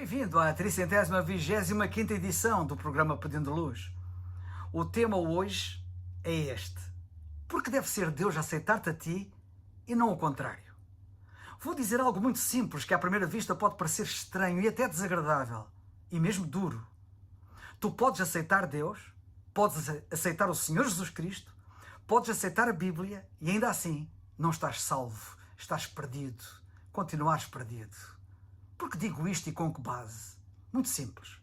Bem-vindo à 325ª edição do programa Pedindo Luz. O tema hoje é este: porque deve ser Deus aceitar-te a ti e não o contrário? Vou dizer algo muito simples que à primeira vista pode parecer estranho e até desagradável, e mesmo duro. Tu podes aceitar Deus, podes aceitar o Senhor Jesus Cristo, podes aceitar a Bíblia e ainda assim não estás salvo, estás perdido, continuares perdido. Por que digo isto e com que base? Muito simples.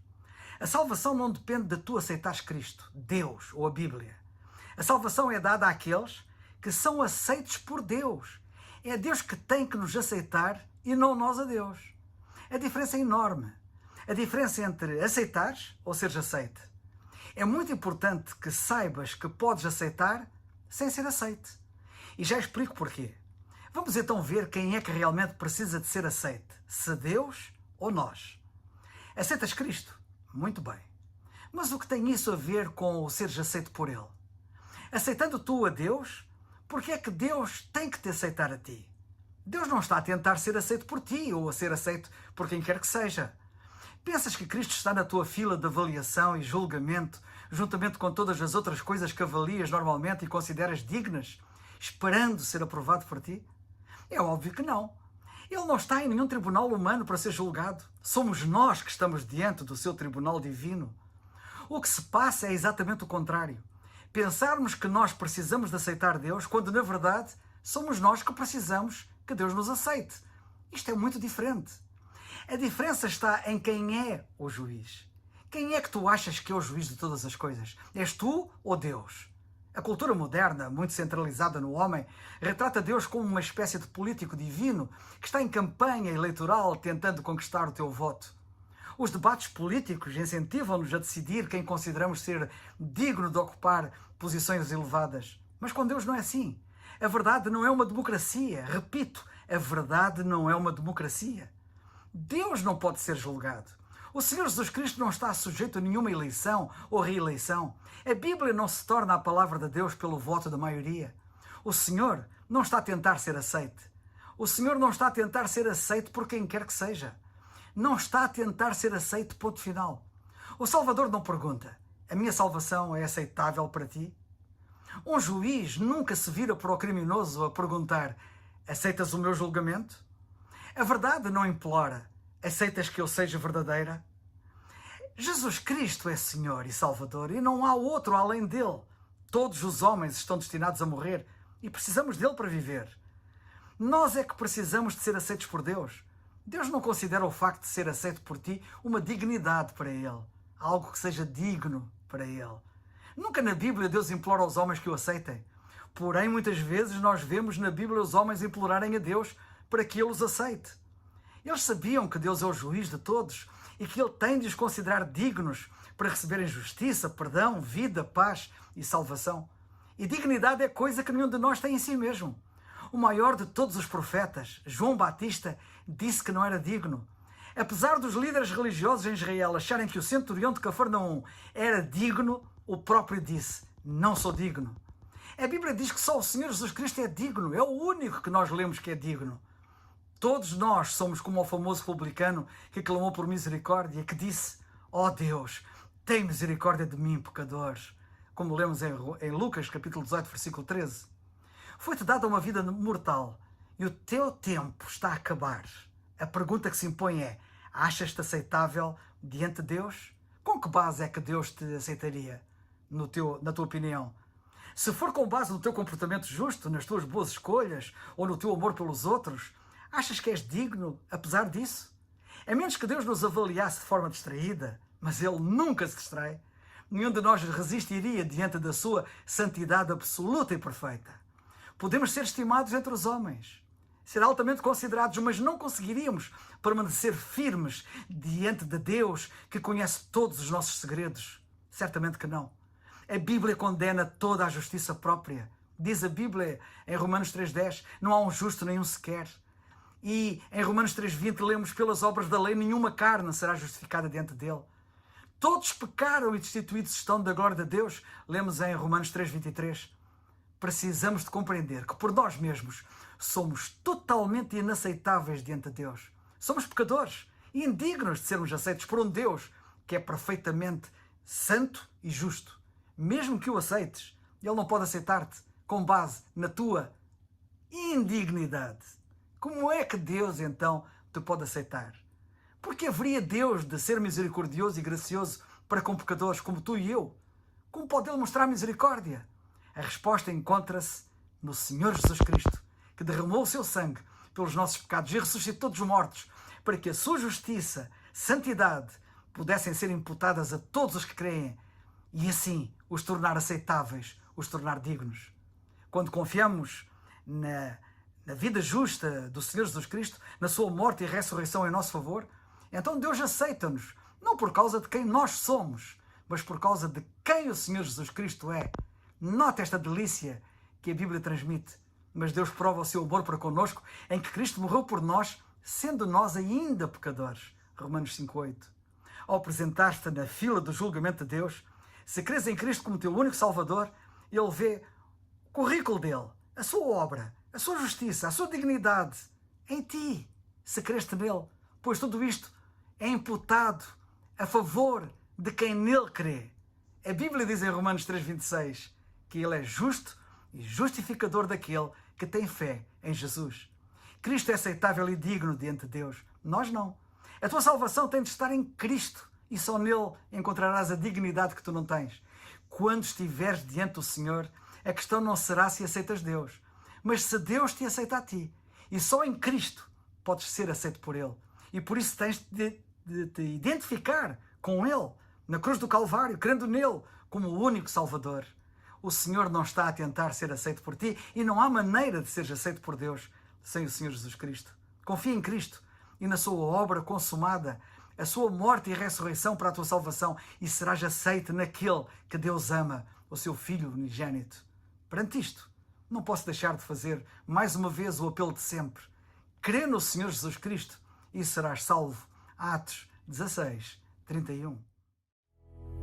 A salvação não depende de tu aceitares Cristo, Deus ou a Bíblia. A salvação é dada àqueles que são aceitos por Deus. É Deus que tem que nos aceitar e não nós a Deus. A diferença é enorme. A diferença entre aceitares ou seres aceite. É muito importante que saibas que podes aceitar sem ser aceite. E já explico porquê. Vamos então ver quem é que realmente precisa de ser aceite, se Deus ou nós. Aceitas Cristo? Muito bem. Mas o que tem isso a ver com o seres aceito por Ele? Aceitando tu a Deus, porque é que Deus tem que te aceitar a ti? Deus não está a tentar ser aceito por ti ou a ser aceito por quem quer que seja. Pensas que Cristo está na tua fila de avaliação e julgamento, juntamente com todas as outras coisas que avalias normalmente e consideras dignas, esperando ser aprovado por ti? É óbvio que não. Ele não está em nenhum tribunal humano para ser julgado. Somos nós que estamos diante do seu tribunal divino. O que se passa é exatamente o contrário. Pensarmos que nós precisamos de aceitar Deus, quando na verdade somos nós que precisamos que Deus nos aceite. Isto é muito diferente. A diferença está em quem é o juiz. Quem é que tu achas que é o juiz de todas as coisas? És tu ou Deus? A cultura moderna, muito centralizada no homem, retrata Deus como uma espécie de político divino que está em campanha eleitoral tentando conquistar o teu voto. Os debates políticos incentivam-nos a decidir quem consideramos ser digno de ocupar posições elevadas. Mas com Deus não é assim. A verdade não é uma democracia. Repito, a verdade não é uma democracia. Deus não pode ser julgado. O Senhor Jesus Cristo não está sujeito a nenhuma eleição ou reeleição. A Bíblia não se torna a palavra de Deus pelo voto da maioria. O Senhor não está a tentar ser aceite. O Senhor não está a tentar ser aceite por quem quer que seja. Não está a tentar ser aceite, ponto final. O Salvador não pergunta: a minha salvação é aceitável para ti? Um juiz nunca se vira para o criminoso a perguntar: aceitas o meu julgamento? A verdade não implora: aceitas que eu seja verdadeira? Jesus Cristo é Senhor e Salvador e não há outro além dele. Todos os homens estão destinados a morrer e precisamos dele para viver. Nós é que precisamos de ser aceitos por Deus. Deus não considera o facto de ser aceito por ti uma dignidade para Ele, algo que seja digno para Ele. Nunca na Bíblia Deus implora aos homens que o aceitem. Porém, muitas vezes nós vemos na Bíblia os homens implorarem a Deus para que Ele os aceite. Eles sabiam que Deus é o juiz de todos e que Ele tem de os considerar dignos para receberem justiça, perdão, vida, paz e salvação. E dignidade é coisa que nenhum de nós tem em si mesmo. O maior de todos os profetas, João Batista, disse que não era digno. Apesar dos líderes religiosos em Israel acharem que o centurião de Cafarnaum era digno, o próprio disse: não sou digno. A Bíblia diz que só o Senhor Jesus Cristo é digno, é o único que nós lemos que é digno. Todos nós somos como o famoso publicano que clamou por misericórdia, que disse: ó Deus, tem misericórdia de mim, pecador. Como lemos em Lucas, capítulo 18, versículo 13. Foi-te dada uma vida mortal e o teu tempo está a acabar. A pergunta que se impõe é: achas-te aceitável diante de Deus? Com que base é que Deus te aceitaria, na tua opinião? Se for com base no teu comportamento justo, nas tuas boas escolhas ou no teu amor pelos outros, achas que és digno apesar disso? A menos que Deus nos avaliasse de forma distraída, mas Ele nunca se distrai, nenhum de nós resistiria diante da sua santidade absoluta e perfeita. Podemos ser estimados entre os homens, ser altamente considerados, mas não conseguiríamos permanecer firmes diante de Deus que conhece todos os nossos segredos. Certamente que não. A Bíblia condena toda a justiça própria. Diz a Bíblia em Romanos 3,10, não há um justo nenhum sequer. E em Romanos 3,20 lemos: pelas obras da lei nenhuma carne será justificada diante dele. Todos pecaram e destituídos estão da glória de Deus. Lemos em Romanos 3,23. Precisamos de compreender que por nós mesmos somos totalmente inaceitáveis diante de Deus. Somos pecadores indignos de sermos aceitos por um Deus que é perfeitamente santo e justo. Mesmo que o aceites, Ele não pode aceitar-te com base na tua indignidade. Como é que Deus então te pode aceitar? Porque haveria Deus de ser misericordioso e gracioso para com pecadores como tu e eu? Como pode Ele mostrar misericórdia? A resposta encontra-se no Senhor Jesus Cristo, que derramou o seu sangue pelos nossos pecados e ressuscitou dos mortos, para que a sua justiça, santidade, pudessem ser imputadas a todos os que creem e assim os tornar aceitáveis, os tornar dignos. Quando confiamos na vida justa do Senhor Jesus Cristo, na sua morte e ressurreição em nosso favor, então Deus aceita-nos, não por causa de quem nós somos, mas por causa de quem o Senhor Jesus Cristo é. Nota esta delícia que a Bíblia transmite. Mas Deus prova o seu amor para connosco em que Cristo morreu por nós, sendo nós ainda pecadores. Romanos 5:8. Ao apresentar-te na fila do julgamento de Deus, se crês em Cristo como teu único Salvador, Ele vê o currículo dele, a sua obra, a sua justiça, a sua dignidade em ti, se creste nele, pois tudo isto é imputado a favor de quem nele crê. A Bíblia diz em Romanos 3:26 que Ele é justo e justificador daquele que tem fé em Jesus. Cristo é aceitável e digno diante de Deus. Nós não. A tua salvação tem de estar em Cristo e só nele encontrarás a dignidade que tu não tens. Quando estiveres diante do Senhor, a questão não será se aceitas Deus, mas se Deus te aceita a ti. E só em Cristo podes ser aceito por Ele. E por isso tens de te identificar com Ele, na cruz do Calvário, crendo nele como o único Salvador. O Senhor não está a tentar ser aceito por ti e não há maneira de seres aceito por Deus sem o Senhor Jesus Cristo. Confia em Cristo e na sua obra consumada, a sua morte e ressurreição para a tua salvação, e serás aceito naquele que Deus ama, o seu Filho unigênito. Perante isto, não posso deixar de fazer mais uma vez o apelo de sempre. Crê no Senhor Jesus Cristo e serás salvo. Atos 16:31.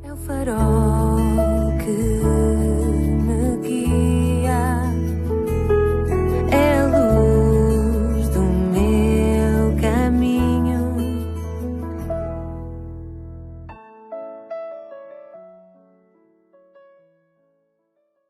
É o farol que